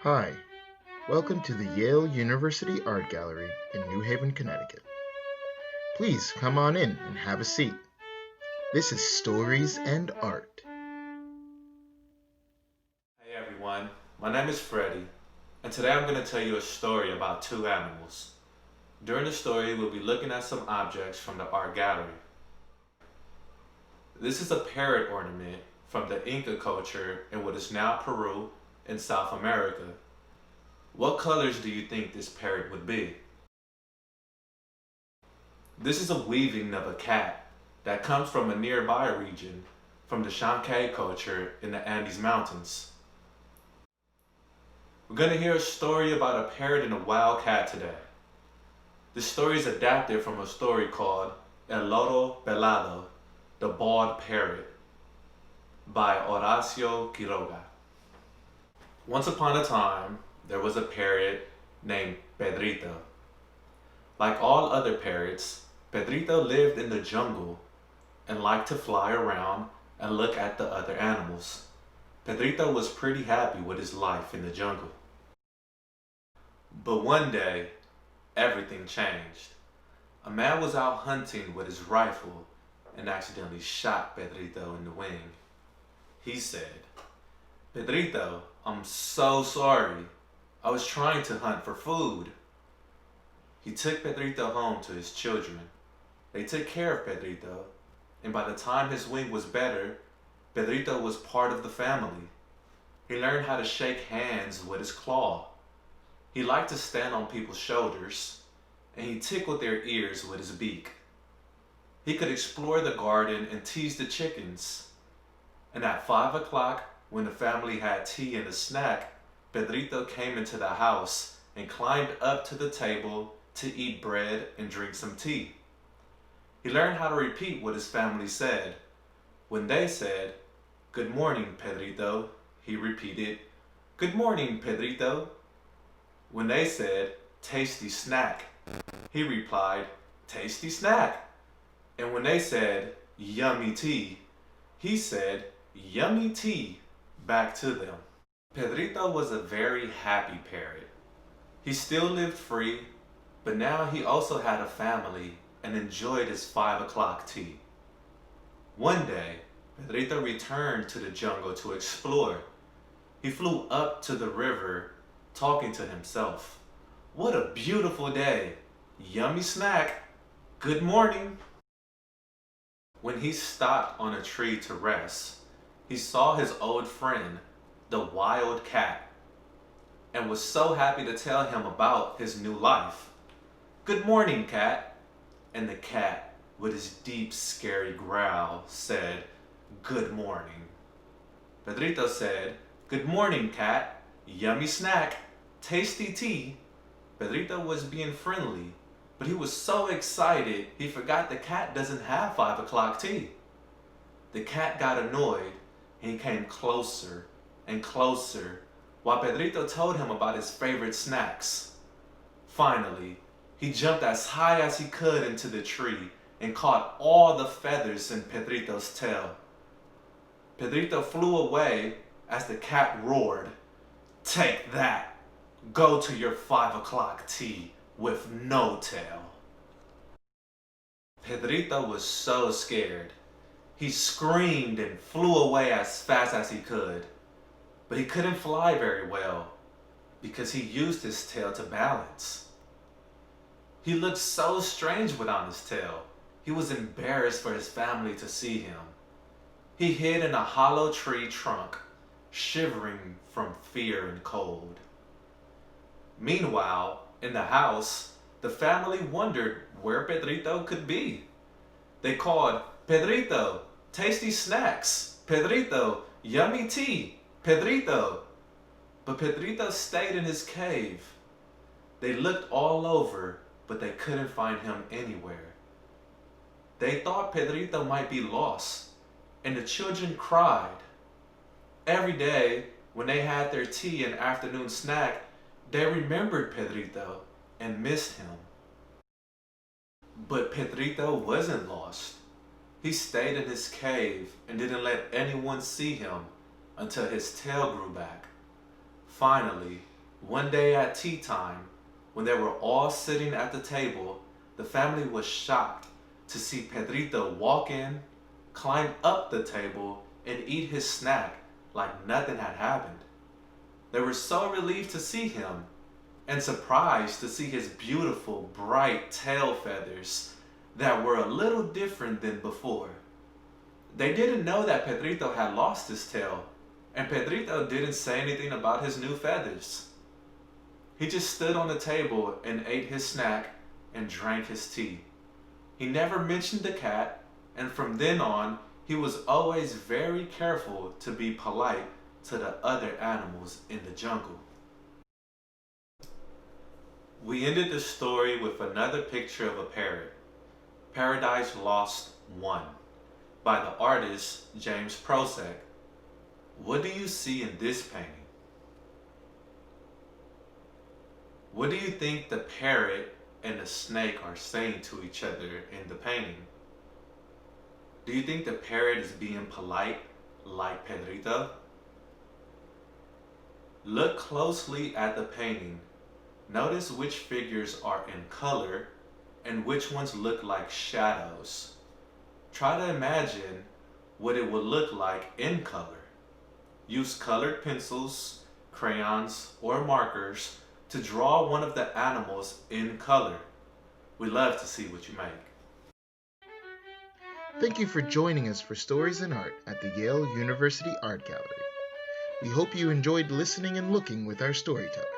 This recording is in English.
Hi, welcome to the Yale University Art Gallery in New Haven, Connecticut. Please come on in and have a seat. This is Stories and Art. Hey everyone, my name is Freddie, and today I'm going to tell you a story about two animals. During the story, we'll be looking at some objects from the art gallery. This is a parrot ornament from the Inca culture in what is now Peru in South America. What colors do you think this parrot would be? This is a weaving of a cat that comes from a nearby region from the Chankay culture in the Andes Mountains. We're going to hear a story about a parrot and a wild cat today. This story is adapted from a story called El Loro Pelado, the Bald Parrot, by Horacio Quiroga. Once upon a time, there was a parrot named Pedrito. Like all other parrots, Pedrito lived in the jungle and liked to fly around and look at the other animals. Pedrito was pretty happy with his life in the jungle. But one day, everything changed. A man was out hunting with his rifle and accidentally shot Pedrito in the wing. He said, "Pedrito, I'm so sorry. I was trying to hunt for food." He took Pedrito home to his children. They took care of Pedrito, and by the time his wing was better, Pedrito was part of the family. He learned how to shake hands with his claw. He liked to stand on people's shoulders, and he tickled their ears with his beak. He could explore the garden and tease the chickens. And at 5 o'clock, when the family had tea and a snack, Pedrito came into the house and climbed up to the table to eat bread and drink some tea. He learned how to repeat what his family said. When they said, "Good morning, Pedrito," he repeated, "Good morning, Pedrito." When they said, "Tasty snack," he replied, "Tasty snack." And when they said, "Yummy tea," he said, "Yummy tea," back to them. Pedrito was a very happy parrot. He still lived free, but now he also had a family and enjoyed his 5 o'clock tea. One day, Pedrito returned to the jungle to explore. He flew up to the river, talking to himself. "What a beautiful day! Yummy snack! Good morning!" When he stopped on a tree to rest, he saw his old friend, the wild cat, and was so happy to tell him about his new life. "Good morning, cat." And the cat, with his deep, scary growl, said, "Good morning." Pedrito said, "Good morning, cat. Yummy snack. Tasty tea." Pedrito was being friendly, but he was so excited he forgot the cat doesn't have 5 o'clock tea. The cat got annoyed and he came closer and closer while Pedrito told him about his favorite snacks. Finally, he jumped as high as he could into the tree and caught all the feathers in Pedrito's tail. Pedrito flew away as the cat roared, "Take that! Go to your 5 o'clock tea with no tail." Pedrito was so scared. He screamed and flew away as fast as he could. But he couldn't fly very well because he used his tail to balance. He looked so strange without his tail. He was embarrassed for his family to see him. He hid in a hollow tree trunk, shivering from fear and cold. Meanwhile, in the house, the family wondered where Pedrito could be. They called, "Pedrito, tasty snacks. Pedrito, yummy tea. Pedrito." But Pedrito stayed in his cave. They looked all over, but they couldn't find him anywhere. They thought Pedrito might be lost, and the children cried. Every day, when they had their tea and afternoon snack, they remembered Pedrito and missed him. But Pedrito wasn't lost. He stayed in his cave and didn't let anyone see him until his tail grew back. Finally, one day at tea time, when they were all sitting at the table, the family was shocked to see Pedrito walk in, climb up the table, and eat his snack like nothing had happened. They were so relieved to see him and surprised to see his beautiful, bright tail feathers that were a little different than before. They didn't know that Pedrito had lost his tail, and Pedrito didn't say anything about his new feathers. He just stood on the table and ate his snack and drank his tea. He never mentioned the cat, and from then on, he was always very careful to be polite to the other animals in the jungle. We ended the story with another picture of a parrot, Paradise Lost 1, by the artist James Prosek. What do you see in this painting? What do you think the parrot and the snake are saying to each other in the painting? Do you think the parrot is being polite like Pedrito? Look closely at the painting. Notice which figures are in color and which ones look like shadows. Try to imagine what it would look like in color. Use colored pencils, crayons, or markers to draw one of the animals in color. We love to see what you make. Thank you for joining us for Stories in Art at the Yale University Art Gallery. We hope you enjoyed listening and looking with our storytellers.